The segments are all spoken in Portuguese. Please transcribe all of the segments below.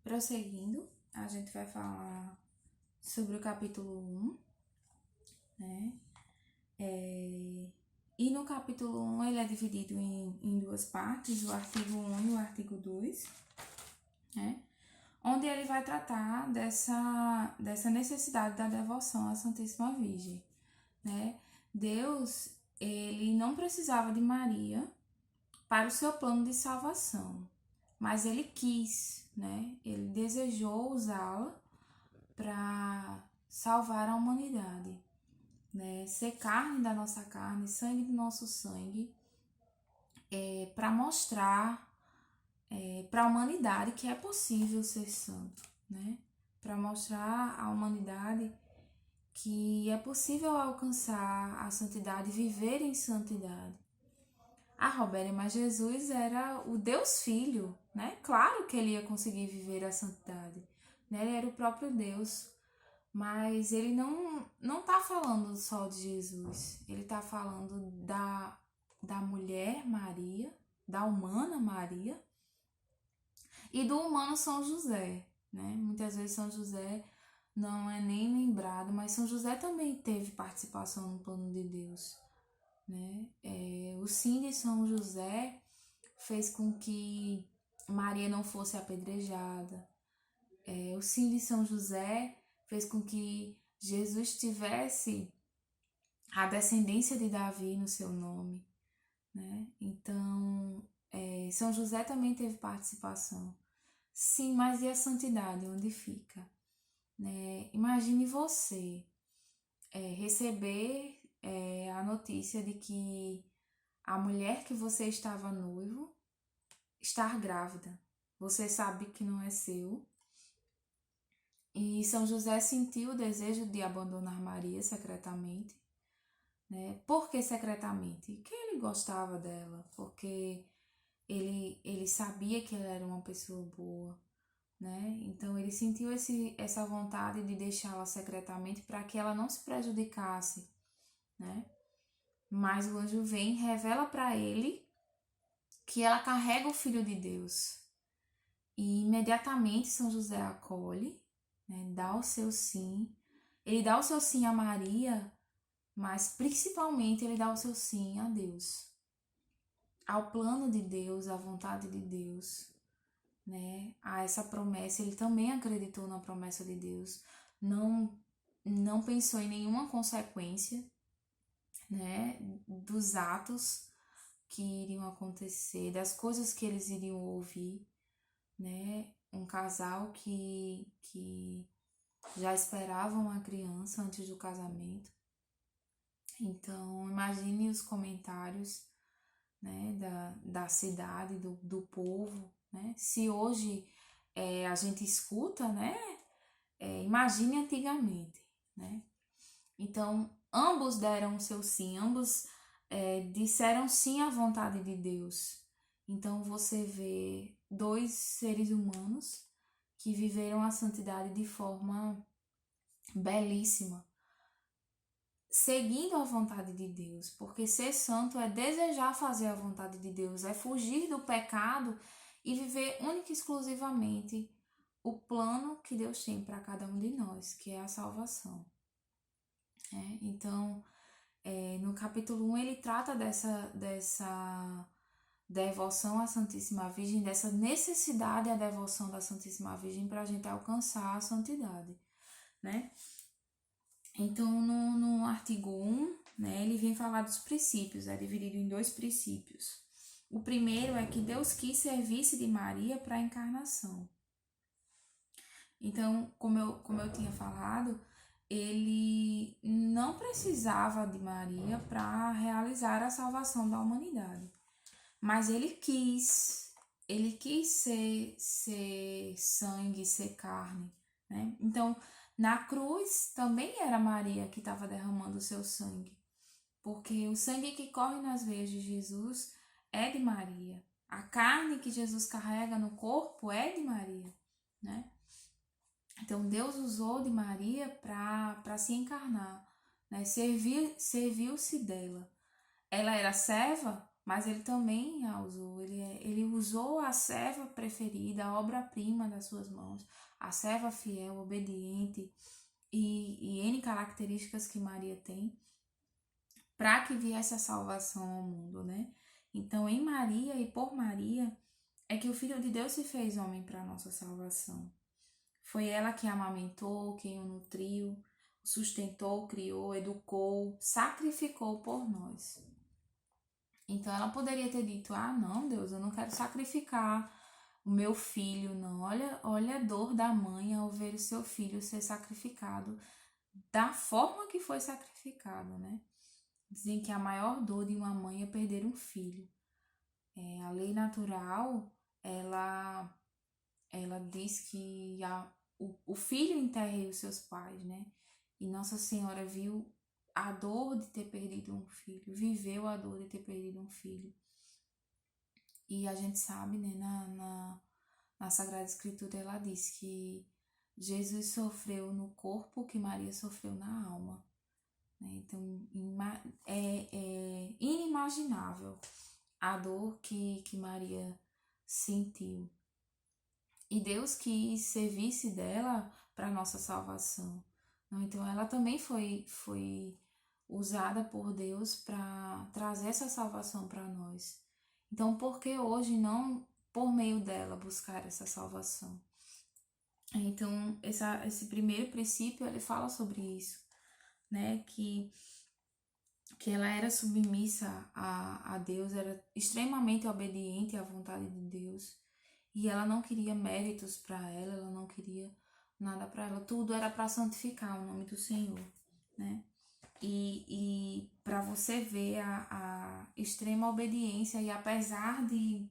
Prosseguindo, a gente vai falar sobre o capítulo 1, né? E no capítulo 1 ele é dividido em duas partes, o artigo 1 e o artigo 2, né? Onde ele vai tratar dessa necessidade da devoção à Santíssima Virgem, né? Deus, ele não precisava de Maria para o seu plano de salvação, mas ele quis, né? Ele desejou usá-la para salvar a humanidade, né? Ser carne da nossa carne, sangue do nosso sangue, para mostrar para a humanidade que é possível ser santo, né? Para mostrar à humanidade que é possível alcançar a santidade, viver em santidade. Roberta, mas Jesus era o Deus Filho, né? Claro que ele ia conseguir viver a santidade, né? Ele era o próprio Deus, mas ele não tá falando só de Jesus, ele tá falando da mulher Maria, da humana Maria e do humano São José, né? Muitas vezes São José não é nem lembrado, mas São José também teve participação no plano de Deus, né? O sim de São José fez com que Maria não fosse apedrejada. O sim de São José fez com que Jesus tivesse a descendência de Davi no seu nome, né? Então, São José também teve participação. Sim, mas e a santidade, onde fica? Né? Imagine você receber a notícia de que a mulher que você estava noivo está grávida. Você sabe que não é seu. E São José sentiu o desejo de abandonar Maria secretamente, né? Por que secretamente? Porque ele gostava dela, porque ele sabia que ela era uma pessoa boa, né? Então ele sentiu essa vontade de deixá-la secretamente para que ela não se prejudicasse, né? Mas o anjo vem e revela para ele que ela carrega o Filho de Deus. E imediatamente São José acolhe, né? Dá o seu sim. Ele dá o seu sim a Maria, mas principalmente ele dá o seu sim a Deus, ao plano de Deus, à vontade de Deus, né? A essa promessa. Ele também acreditou na promessa de Deus, não pensou em nenhuma consequência, né? Dos atos que iriam acontecer, das coisas que eles iriam ouvir, né? Um casal que já esperava uma criança antes do casamento. Então, imagine os comentários, né, da cidade, do povo, né? Se hoje a gente escuta, né? Imagine antigamente, né? Então, ambos deram o seu sim, ambos disseram sim à vontade de Deus. Então, você vê dois seres humanos que viveram a santidade de forma belíssima, seguindo a vontade de Deus, porque ser santo é desejar fazer a vontade de Deus, é fugir do pecado e viver única e exclusivamente o plano que Deus tem para cada um de nós, que é a salvação. Então, no capítulo 1 ele trata dessa devoção à Santíssima Virgem, dessa necessidade da devoção da Santíssima Virgem para a gente alcançar a santidade, né? Então, no artigo 1, né, ele vem falar dos princípios, é dividido em dois princípios. O primeiro é que Deus quis servir-se de Maria para a encarnação. Então, como eu tinha falado, ele não precisava de Maria para realizar a salvação da humanidade. Mas ele quis ser sangue, ser carne, né? Então, na cruz também era Maria que estava derramando o seu sangue, porque o sangue que corre nas veias de Jesus é de Maria. A carne que Jesus carrega no corpo é de Maria, né? Então, Deus usou de Maria para se encarnar, né? Serviu-se dela. Ela era serva? mas ele também a usou. Ele usou a serva preferida, a obra-prima das suas mãos, a serva fiel, obediente e N características que Maria tem, para que viesse a salvação ao mundo, né? Então, em Maria e por Maria é que o Filho de Deus se fez homem para a nossa salvação. Foi ela que amamentou, quem o nutriu, sustentou, criou, educou, sacrificou por nós. Então ela poderia ter dito: ah, não, Deus, eu não quero sacrificar o meu filho, não. Olha a dor da mãe ao ver o seu filho ser sacrificado da forma que foi sacrificado, né? Dizem que a maior dor de uma mãe é perder um filho. A lei natural, ela diz que o filho enterre os seus pais, né? E Nossa Senhora viu a dor de ter perdido um filho, viveu a dor de ter perdido um filho. E a gente sabe, né, na Sagrada Escritura, ela diz que Jesus sofreu no corpo o que Maria sofreu na alma. Né? Então, é inimaginável a dor que Maria sentiu. E Deus quis servir-se dela para nossa salvação. Então, ela também foi usada por Deus para trazer essa salvação para nós. Então, por que hoje não, por meio dela, buscar essa salvação? Então, esse primeiro princípio, ele fala sobre isso, né? Que ela era submissa a Deus, era extremamente obediente à vontade de Deus. E ela não queria méritos para ela não queria nada para ela. Tudo era para santificar o nome do Senhor, né? E para você ver a extrema obediência, e apesar de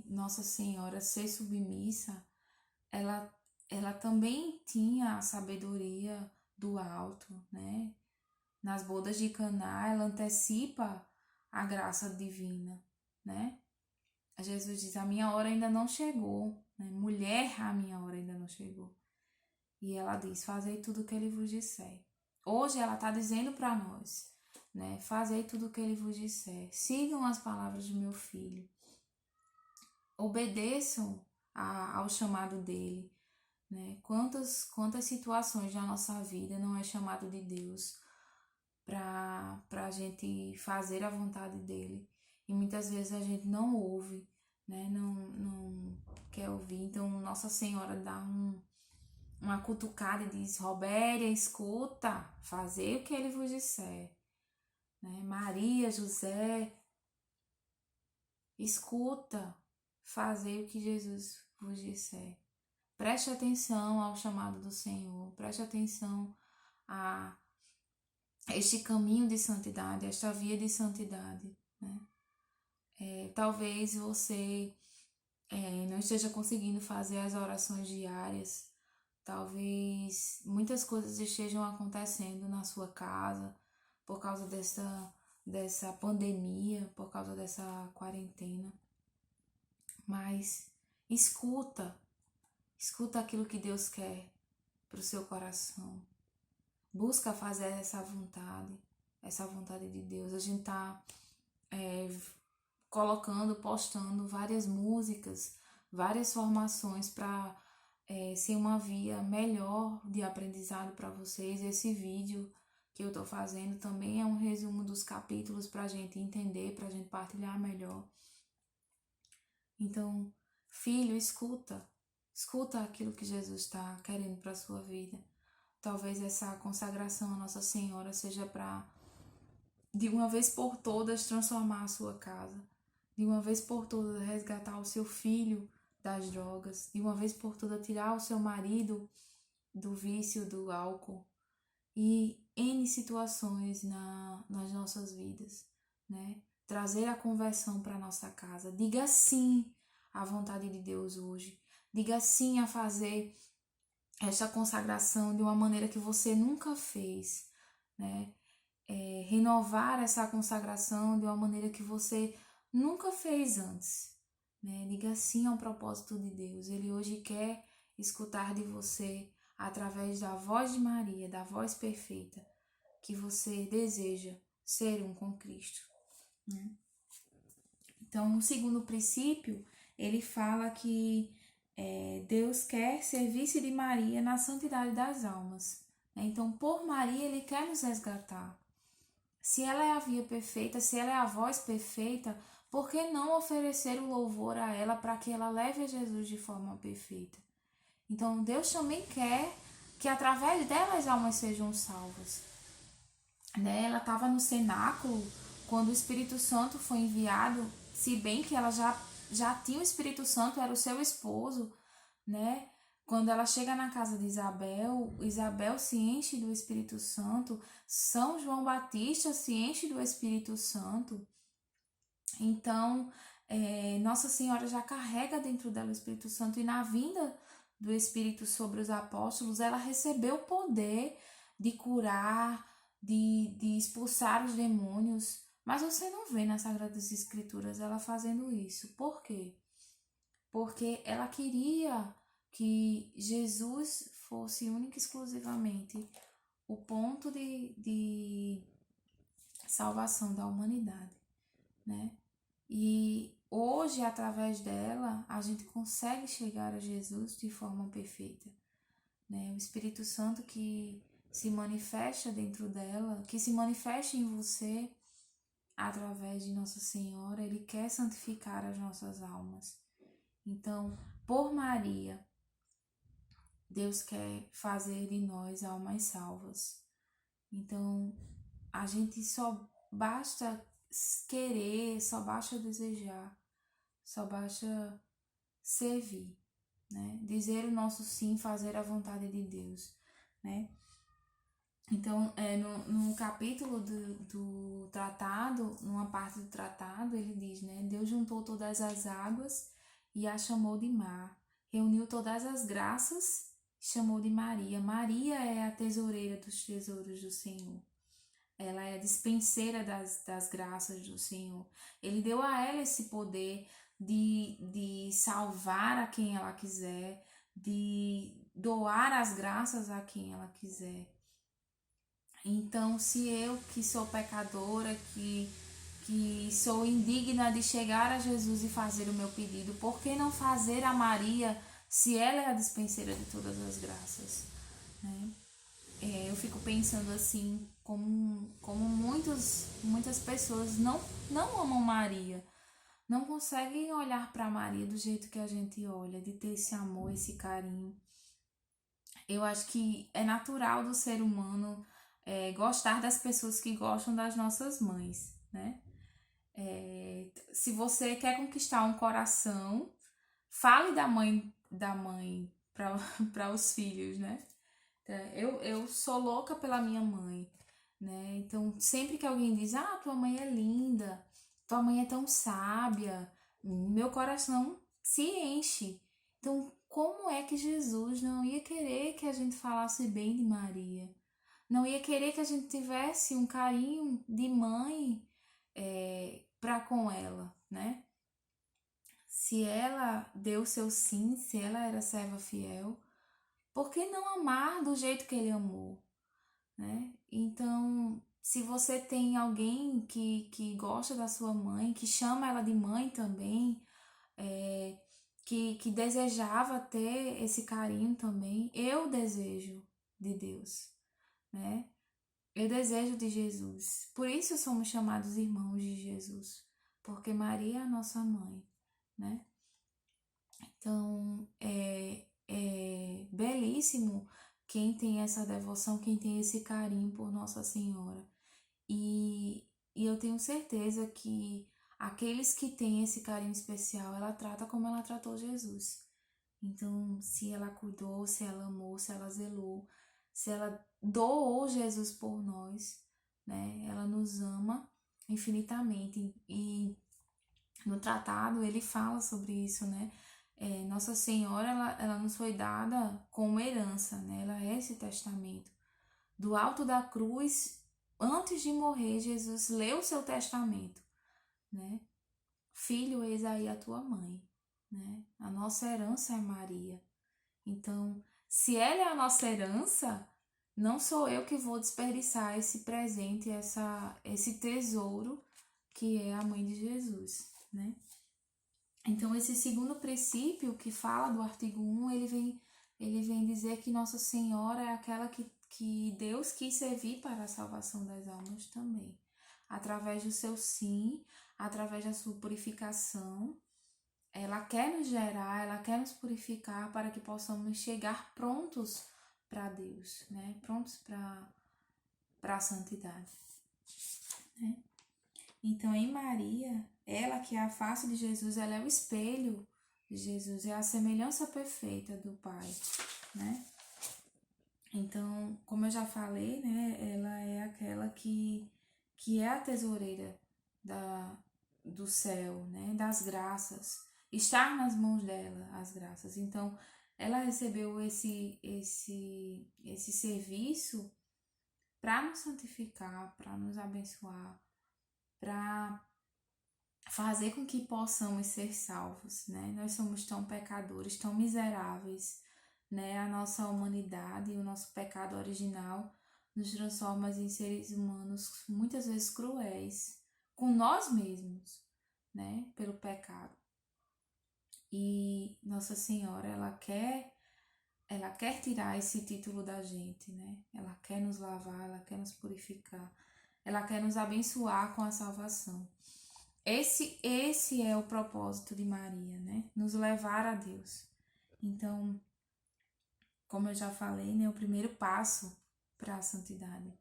Nossa Senhora ser submissa, ela também tinha a sabedoria do alto, né? Nas bodas de Caná, ela antecipa a graça divina, né? Jesus diz: a minha hora ainda não chegou, né? Mulher, a minha hora ainda não chegou. E ela diz: fazei tudo o que ele vos disser. Hoje ela está dizendo para nós, né? Fazei tudo o que ele vos disser. Sigam as palavras do meu filho. Obedeçam ao chamado dele, né? Quantas situações na nossa vida não é chamado de Deus para a gente fazer a vontade dele. E muitas vezes a gente não ouve, né? Não quer ouvir. Então Nossa Senhora dá uma cutucada e diz: Robéria, escuta, fazei o que ele vos disser. Né? Maria, José, escuta, fazei o que Jesus vos disser. Preste atenção ao chamado do Senhor, preste atenção a este caminho de santidade, esta via de santidade. Né? Talvez você não esteja conseguindo fazer as orações diárias, talvez muitas coisas estejam acontecendo na sua casa por causa dessa pandemia, por causa dessa quarentena. Mas escuta aquilo que Deus quer para o seu coração. Busca fazer essa vontade de Deus. A gente está postando várias músicas, várias formações para ser uma via melhor de aprendizado para vocês. Esse vídeo que eu estou fazendo também é um resumo dos capítulos para a gente entender, para a gente partilhar melhor. Então, filho, escuta aquilo que Jesus está querendo para a sua vida. Talvez essa consagração à Nossa Senhora seja para, de uma vez por todas, transformar a sua casa. De uma vez por todas, resgatar o seu filho das drogas. De uma vez por todas, tirar o seu marido do vício do álcool. E N situações nas nossas vidas, né? Trazer a conversão para nossa casa. Diga sim à vontade de Deus hoje. Diga sim a fazer esta consagração de uma maneira que você nunca fez, né? Renovar essa consagração de uma maneira que você nunca fez antes, né? Diga sim ao propósito de Deus. Ele hoje quer escutar de você através da voz de Maria, da voz perfeita, que você deseja ser um com Cristo. né? Então, o segundo princípio, ele fala que Deus quer servir-se de Maria na santidade das almas, né? Então, por Maria, ele quer nos resgatar. Se ela é a via perfeita, se ela é a voz perfeita, por que não oferecer o louvor a ela para que ela leve a Jesus de forma perfeita? Então, Deus também quer que através dela as almas sejam salvas, né? Ela estava no cenáculo quando o Espírito Santo foi enviado, se bem que ela já tinha o Espírito Santo, era o seu esposo, né? Quando ela chega na casa de Isabel, Isabel se enche do Espírito Santo, São João Batista se enche do Espírito Santo. Então, Nossa Senhora já carrega dentro dela o Espírito Santo, e na vinda do Espírito sobre os apóstolos, ela recebeu o poder de curar, de expulsar os demônios. Mas você não vê nas Sagradas Escrituras ela fazendo isso. Por quê? Porque ela queria que Jesus fosse única e exclusivamente o ponto de salvação da humanidade, né? E hoje, através dela, a gente consegue chegar a Jesus de forma perfeita, né? O Espírito Santo que se manifesta dentro dela, que se manifesta em você através de Nossa Senhora, ele quer santificar as nossas almas. Então, por Maria, Deus quer fazer de nós almas salvas. Então, a gente só basta querer, só basta desejar, só basta servir, né? Dizer o nosso sim, fazer a vontade de Deus, né? Então, no capítulo do tratado, numa parte do tratado, ele diz, né? Deus juntou todas as águas e a chamou de mar, reuniu todas as graças, chamou de Maria. Maria é a tesoureira dos tesouros do Senhor. Ela é a dispenseira das graças do Senhor. Ele deu a ela esse poder de salvar a quem ela quiser, de doar as graças a quem ela quiser. Então, se eu que sou pecadora, que sou indigna de chegar a Jesus e fazer o meu pedido, por que não fazer a Maria, se ela é a dispenseira de todas as graças, né? Eu fico pensando assim, como muitas pessoas não amam Maria, não conseguem olhar para Maria do jeito que a gente olha, de ter esse amor, esse carinho. Eu acho que é natural do ser humano gostar das pessoas que gostam das nossas mães, né? Se você quer conquistar um coração, fale da mãe para os filhos, né? Eu sou louca pela minha mãe, né? Então, sempre que alguém diz, tua mãe é linda, tua mãe é tão sábia, meu coração se enche. Então, como é que Jesus não ia querer que a gente falasse bem de Maria? Não ia querer que a gente tivesse um carinho de mãe para com ela, né? Se ela deu seu sim, se ela era serva fiel, por que não amar do jeito que ele amou, né? Então, se você tem alguém que gosta da sua mãe, que chama ela de mãe também, que desejava ter esse carinho também, eu desejo de Deus, né? Eu desejo de Jesus. Por isso somos chamados irmãos de Jesus, porque Maria é a nossa mãe, né? Então, é belíssimo quem tem essa devoção, quem tem esse carinho por Nossa Senhora. E eu tenho certeza que aqueles que têm esse carinho especial, ela trata como ela tratou Jesus. Então, se ela cuidou, se ela amou, se ela zelou, se ela doou Jesus por nós, né? Ela nos ama infinitamente. E no tratado ele fala sobre isso, né? Nossa Senhora, ela nos foi dada como herança, né? Ela é esse testamento. Do alto da cruz, antes de morrer, Jesus leu o seu testamento, né? Filho, eis aí a tua mãe, né? A nossa herança é Maria. Então, se ela é a nossa herança, não sou eu que vou desperdiçar esse presente, esse tesouro que é a mãe de Jesus, né? Então, esse segundo princípio que fala do artigo 1, ele vem dizer que Nossa Senhora é aquela que Deus quis servir para a salvação das almas também. Através do seu sim, através da sua purificação, ela quer nos gerar, ela quer nos purificar para que possamos chegar prontos para Deus, né? Prontos para a santidade, né? Então, em Maria, ela que é a face de Jesus, ela é o espelho de Jesus, é a semelhança perfeita do Pai, né? Então, como eu já falei, né, ela é aquela que é a tesoureira do céu, né, das graças. Estar nas mãos dela as graças. Então, ela recebeu esse serviço para nos santificar, para nos abençoar, para fazer com que possamos ser salvos, né? Nós somos tão pecadores, tão miseráveis, né? A nossa humanidade, o nosso pecado original nos transforma em seres humanos muitas vezes cruéis com nós mesmos, né? Pelo pecado. E Nossa Senhora, ela quer tirar esse título da gente, né? Ela quer nos lavar, ela quer nos purificar, ela quer nos abençoar com a salvação. Esse é o propósito de Maria, né? Nos levar a Deus. Então, como eu já falei, né? O primeiro passo para a santidade.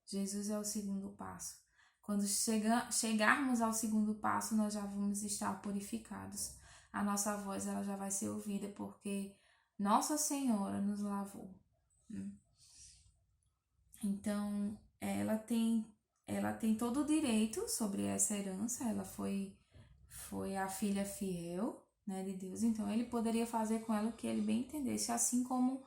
Jesus é o segundo passo. Quando chegarmos ao segundo passo, nós já vamos estar purificados. A nossa voz ela já vai ser ouvida, porque Nossa Senhora nos lavou. Então, ela tem todo o direito sobre essa herança. Ela foi a filha fiel, né, de Deus. Então, ele poderia fazer com ela o que ele bem entendesse, assim como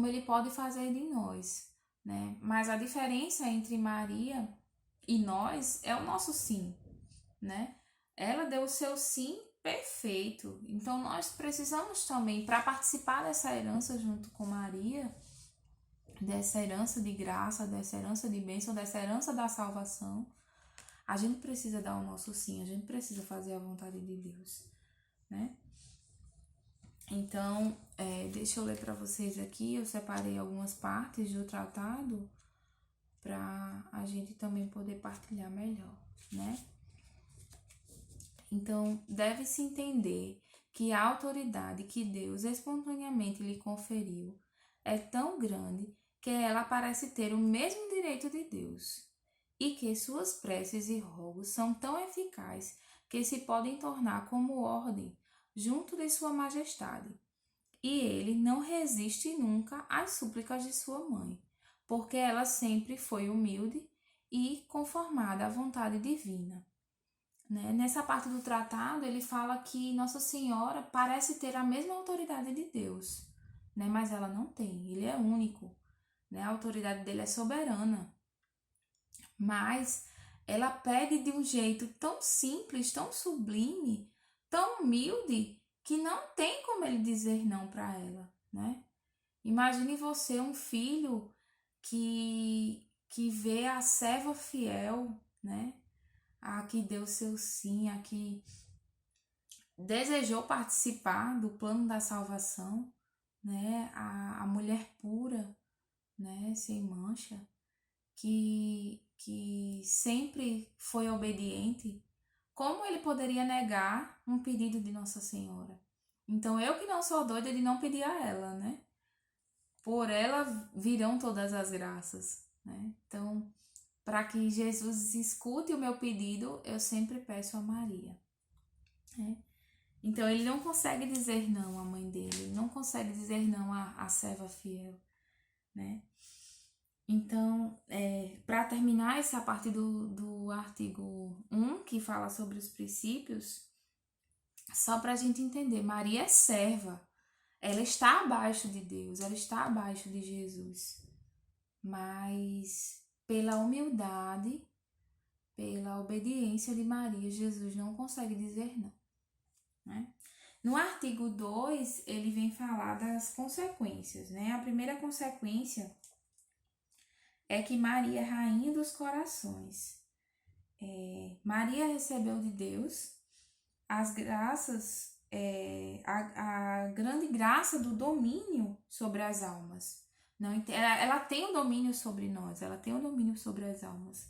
ele pode fazer de nós, né? Mas a diferença entre Maria e nós é o nosso sim, né? Ela deu o seu sim perfeito. Então, nós precisamos também, para participar dessa herança junto com Maria, dessa herança de graça, dessa herança de bênção, dessa herança da salvação, a gente precisa dar o nosso sim, a gente precisa fazer a vontade de Deus, né? Então, deixa eu ler para vocês aqui, eu separei algumas partes do tratado para a gente também poder partilhar melhor, né? Então, deve-se entender que a autoridade que Deus espontaneamente lhe conferiu é tão grande que ela parece ter o mesmo direito de Deus, e que suas preces e rogos são tão eficazes que se podem tornar como ordem junto de sua majestade. E ele não resiste nunca às súplicas de sua mãe, porque ela sempre foi humilde e conformada à vontade divina. Né? Nessa parte do tratado, ele fala que Nossa Senhora parece ter a mesma autoridade de Deus, né? Mas ela não tem, ele é único, né? A autoridade dele é soberana. Mas ela pede de um jeito tão simples, tão sublime, tão humilde, que não tem como ele dizer não para ela, né? Imagine você, um filho que vê a serva fiel, né? A que deu seu sim, a que desejou participar do plano da salvação, né? A mulher pura, né? Sem mancha, que sempre foi obediente. Como ele poderia negar um pedido de Nossa Senhora? Então, eu que não sou doida de não pedir a ela, né? Por ela virão todas as graças, né? Então, para que Jesus escute o meu pedido, eu sempre peço a Maria, né? Então, ele não consegue dizer não à mãe dele, ele não consegue dizer não à serva fiel, né? Então, para terminar essa parte do artigo 1, que fala sobre os princípios, só para a gente entender, Maria é serva, ela está abaixo de Deus, ela está abaixo de Jesus, mas pela humildade, pela obediência de Maria, Jesus não consegue dizer não, né? No artigo 2, ele vem falar das consequências, né? A primeira consequência é que Maria é rainha dos corações. Maria recebeu de Deus as graças, a grande graça do domínio sobre as almas. Não, ela tem o domínio sobre nós, ela tem o domínio sobre as almas,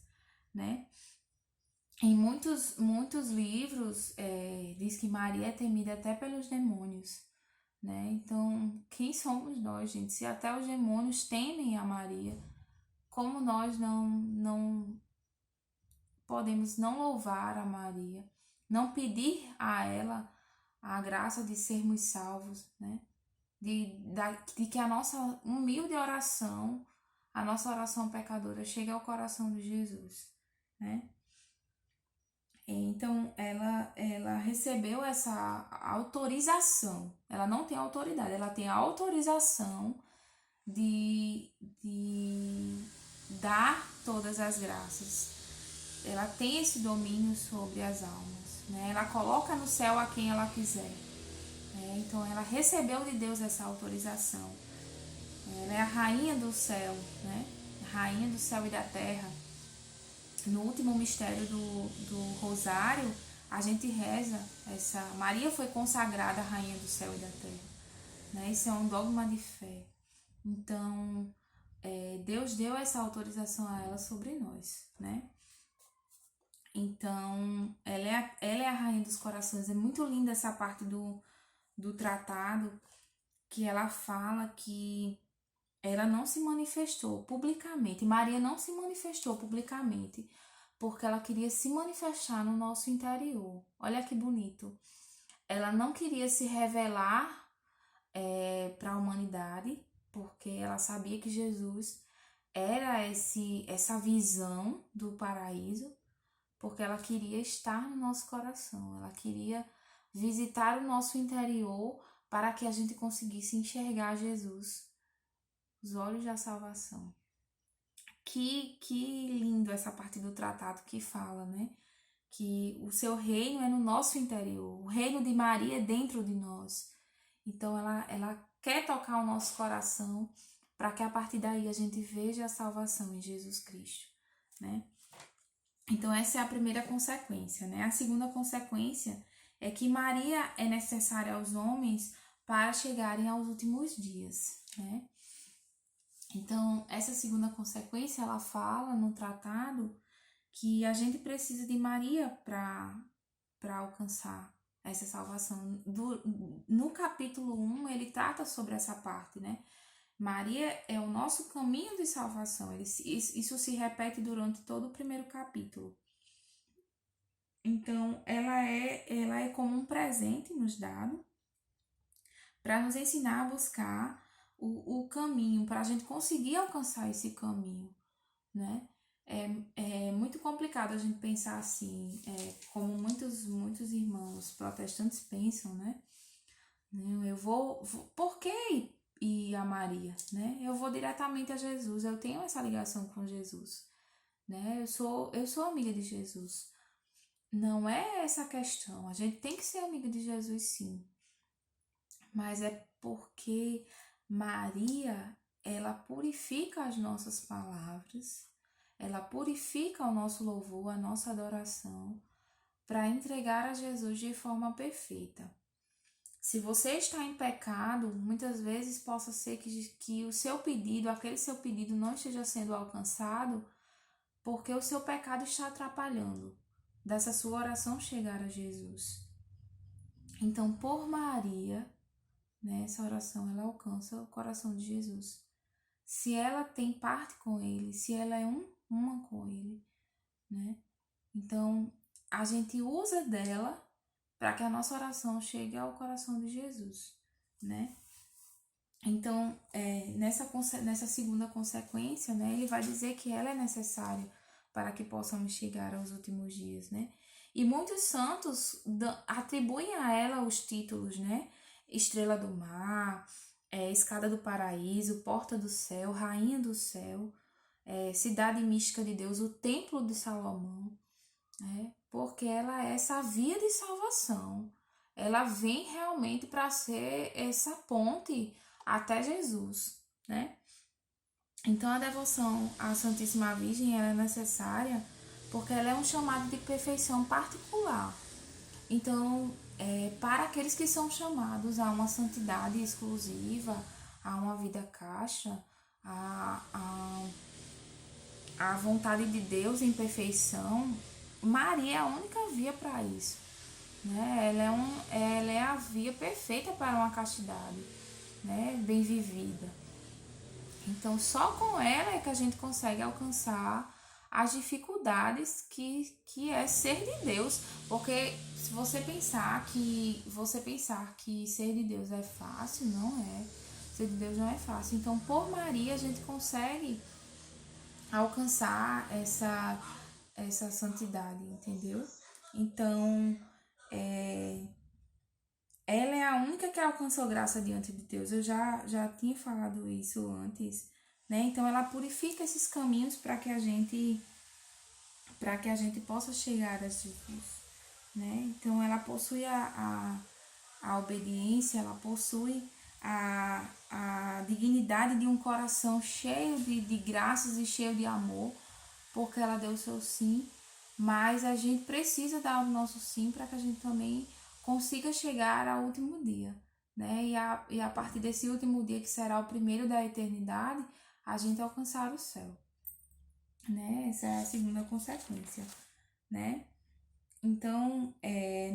né? Em muitos livros diz que Maria é temida até pelos demônios, né? Então, quem somos nós, gente? Se até os demônios temem a Maria, como nós não podemos não louvar a Maria, não pedir a ela a graça de sermos salvos, né? De que a nossa humilde oração, a nossa oração pecadora, chegue ao coração de Jesus, né? Então, ela recebeu essa autorização. Ela não tem autoridade, ela tem a autorização de dar todas as graças. Ela tem esse domínio sobre as almas, né? Ela coloca no céu a quem ela quiser. Né? Então, ela recebeu de Deus essa autorização. Ela é a rainha do céu, né? Rainha do céu e da terra. No último mistério do Rosário, a gente reza essa. Maria foi consagrada a rainha do céu e da terra. Né? Isso é um dogma de fé. Então, Deus deu essa autorização a ela sobre nós, né? Então, ela é a rainha dos corações. É muito linda essa parte do tratado, que ela fala que ela não se manifestou publicamente. Maria não se manifestou publicamente, porque ela queria se manifestar no nosso interior. Olha que bonito. Ela não queria se revelar para a humanidade, porque ela sabia que Jesus era essa visão do paraíso, porque ela queria estar no nosso coração, ela queria visitar o nosso interior para que a gente conseguisse enxergar Jesus, os olhos da salvação. Que lindo essa parte do tratado que fala, né? Que o seu reino é no nosso interior, o reino de Maria é dentro de nós. Então ela quer tocar o nosso coração para que a partir daí a gente veja a salvação em Jesus Cristo, né? Então essa é a primeira consequência, né? A segunda consequência é que Maria é necessária aos homens para chegarem aos últimos dias, né? Então essa segunda consequência ela fala no tratado que a gente precisa de Maria para alcançar essa salvação. No capítulo 1, ele trata sobre essa parte, né? Maria é o nosso caminho de salvação. Isso se repete durante todo o primeiro capítulo. Então, ela é como um presente nos dado para nos ensinar a buscar o caminho, para a gente conseguir alcançar esse caminho, né? É muito complicado a gente pensar assim, como muitos irmãos protestantes pensam, né? Eu vou por que ir a Maria, né? Eu vou diretamente a Jesus, eu tenho essa ligação com Jesus, né? Eu sou amiga de Jesus. Não é essa a questão, a gente tem que ser amiga de Jesus sim, mas é porque Maria, ela purifica as nossas palavras, ela purifica o nosso louvor, a nossa adoração, para entregar a Jesus de forma perfeita. Se você está em pecado, muitas vezes possa ser que o seu pedido, aquele seu pedido não esteja sendo alcançado, porque o seu pecado está atrapalhando dessa sua oração chegar a Jesus. Então, por Maria, né, essa oração ela alcança o coração de Jesus. Se ela tem parte com ele, se ela é uma com ele, né? Então, a gente usa dela para que a nossa oração chegue ao coração de Jesus, né? Então, nessa segunda consequência, né, ele vai dizer que ela é necessária para que possamos chegar aos últimos dias, né? E muitos santos atribuem a ela os títulos, né? Estrela do mar, escada do paraíso, porta do céu, rainha do céu, cidade mística de Deus, o templo de Salomão, né? Porque ela é essa via de salvação. Ela vem realmente para ser essa ponte até Jesus, né? Então a devoção à Santíssima Virgem ela é necessária porque ela é um chamado de perfeição particular. Então, para aqueles que são chamados a uma santidade exclusiva, a uma vida caixa, a vontade de Deus em perfeição, Maria é a única via para isso. Né? Ela é a via perfeita para uma castidade, né? Bem vivida. Então, só com ela é que a gente consegue alcançar as dificuldades que é ser de Deus. Porque se você pensar que ser de Deus é fácil, não é. Ser de Deus não é fácil. Então, por Maria, a gente consegue alcançar essa santidade, entendeu? Então, ela é a única que alcançou graça diante de Deus. Eu já tinha falado isso antes, né? Então, ela purifica esses caminhos para que a gente possa chegar a Jesus, né? Então, ela possui a obediência, ela possui a dignidade de um coração cheio de graças e cheio de amor, porque ela deu o seu sim, mas a gente precisa dar o nosso sim para que a gente também consiga chegar ao último dia, né? E a partir desse último dia, que será o primeiro da eternidade, a gente alcançar o céu, né? Essa é a segunda consequência, né? Então,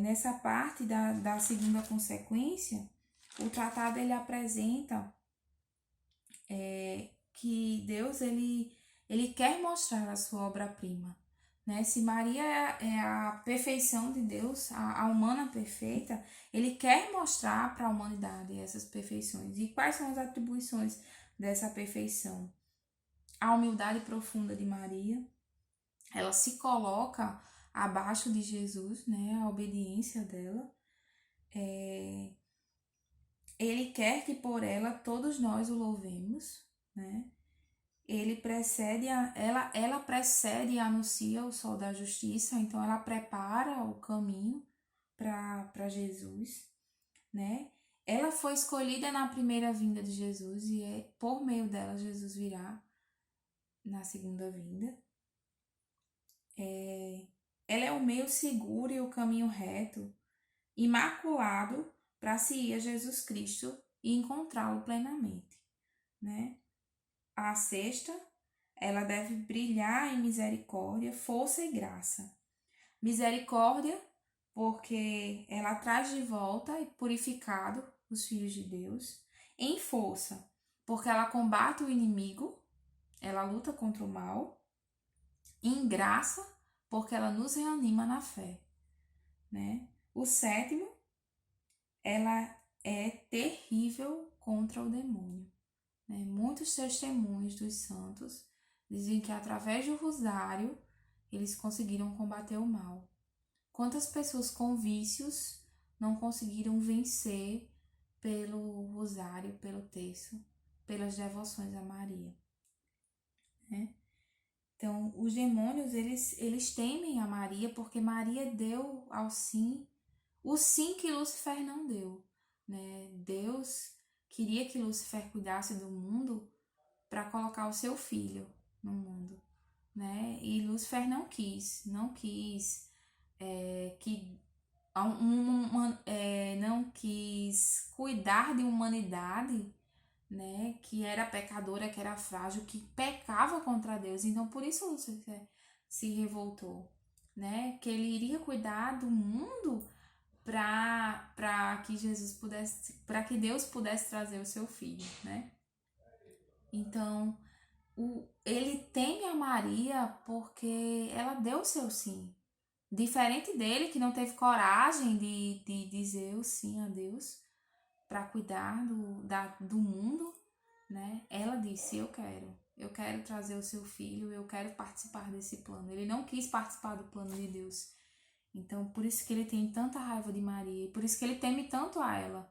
nessa parte da segunda consequência, o tratado ele apresenta que Deus ele quer mostrar a sua obra-prima, né? Se Maria é a perfeição de Deus, a humana perfeita, ele quer mostrar para a humanidade essas perfeições. E quais são as atribuições dessa perfeição? A humildade profunda de Maria, ela se coloca abaixo de Jesus, né? A obediência dela. Ele quer que por ela todos nós o louvemos, né? Ela precede e anuncia o sol da justiça, então ela prepara o caminho para Jesus, né? Ela foi escolhida na primeira vinda de Jesus e por meio dela Jesus virá na segunda vinda. Ela é o meio seguro e o caminho reto, imaculado, para se ir a Jesus Cristo e encontrá-lo plenamente, né? A sexta, ela deve brilhar em misericórdia, força e graça. Misericórdia, porque ela traz de volta e purificado os filhos de Deus. Em força, porque ela combate o inimigo, ela luta contra o mal. Em graça, porque ela nos reanima na fé, né? O sétimo, ela é terrível contra o demônio, né? Muitos testemunhos dos santos dizem que através do rosário eles conseguiram combater o mal. Quantas pessoas com vícios não conseguiram vencer pelo rosário, pelo terço, pelas devoções a Maria, né? Então, os demônios, eles temem a Maria porque Maria deu ao sim, o sim que Lúcifer não deu, né? Deus queria que Lúcifer cuidasse do mundo para colocar o seu filho no mundo, né? E Lúcifer não quis que não quis cuidar de humanidade, né, que era pecadora, que era frágil, que pecava contra Deus. Então, por isso Lúcifer se revoltou, né? Que ele iria cuidar do mundo para que Jesus pudesse, para que Deus pudesse trazer o seu filho, né? Então, ele teme a Maria porque ela deu o seu sim. Diferente dele, que não teve coragem de dizer o sim a Deus para cuidar do mundo, né? Ela disse: eu quero trazer o seu filho, eu quero participar desse plano. Ele não quis participar do plano de Deus. Então, por isso que ele tem tanta raiva de Maria, e por isso que ele teme tanto a ela,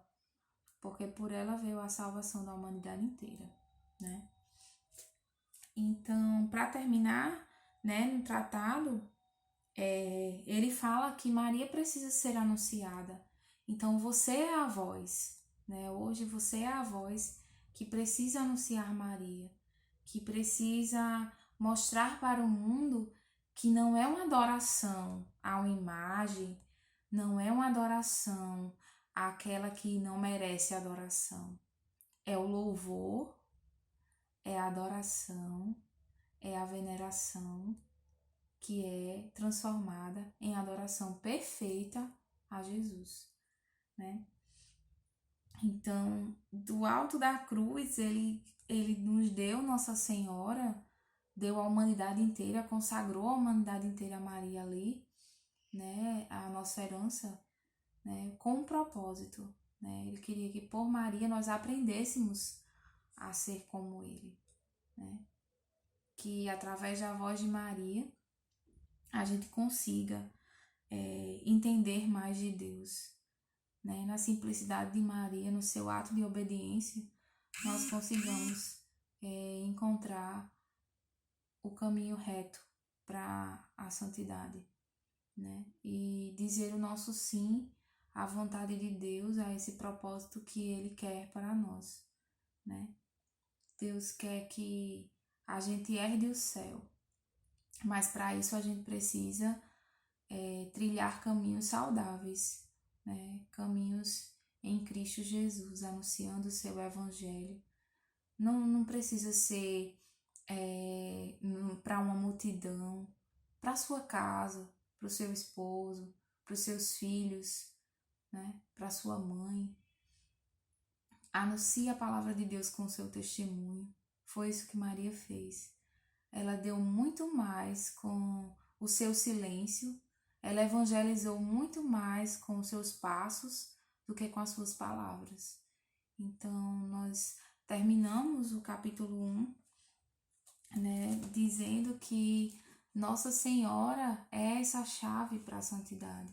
porque por ela veio a salvação da humanidade inteira, né? Então, para terminar, né, no tratado, ele fala que Maria precisa ser anunciada. Então, você é a voz, né? Hoje você é a voz que precisa anunciar Maria, que precisa mostrar para o mundo que não é uma adoração a uma imagem, não é uma adoração àquela que não merece adoração. É o louvor, é a adoração, é a veneração que é transformada em adoração perfeita a Jesus, né? Então, do alto da cruz, ele nos deu Nossa Senhora, deu a humanidade inteira, consagrou a humanidade inteira a Maria ali, né? A nossa herança, né? Com um propósito, né? Ele queria que por Maria nós aprendêssemos a ser como ele, né? Que através da voz de Maria a gente consiga entender mais de Deus, né? Na simplicidade de Maria, no seu ato de obediência, nós consigamos encontrar o caminho reto para a santidade, né? E dizer o nosso sim à vontade de Deus, a esse propósito que Ele quer para nós, né? Deus quer que a gente herde o céu, mas para isso a gente precisa trilhar caminhos saudáveis, né? Caminhos em Cristo Jesus, anunciando o seu evangelho. Não precisa ser para uma multidão, para sua casa, para o seu esposo, para os seus filhos, né? Para sua mãe. Anuncie a palavra de Deus com o seu testemunho. Foi isso que Maria fez. Ela deu muito mais com o seu silêncio, ela evangelizou muito mais com os seus passos do que com as suas palavras. Então, nós terminamos o capítulo 1, né, dizendo que Nossa Senhora é essa chave para a santidade,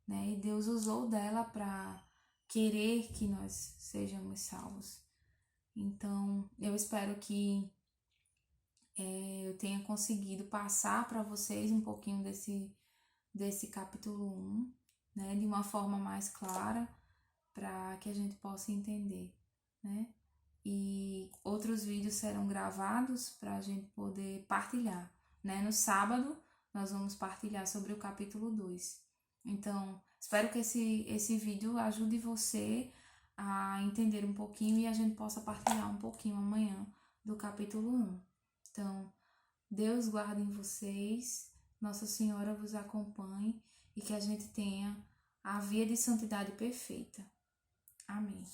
né? E Deus usou dela para querer que nós sejamos salvos. Então, eu espero que eu tenha conseguido passar para vocês um pouquinho desse capítulo 1, né, de uma forma mais clara, para que a gente possa entender, né? E outros vídeos serão gravados para a gente poder partilhar, né? No sábado, nós vamos partilhar sobre o capítulo 2. Então, espero que esse vídeo ajude você a entender um pouquinho e a gente possa partilhar um pouquinho amanhã do capítulo 1. Então, Deus guarde em vocês, Nossa Senhora vos acompanhe e que a gente tenha a via de santidade perfeita. Amém.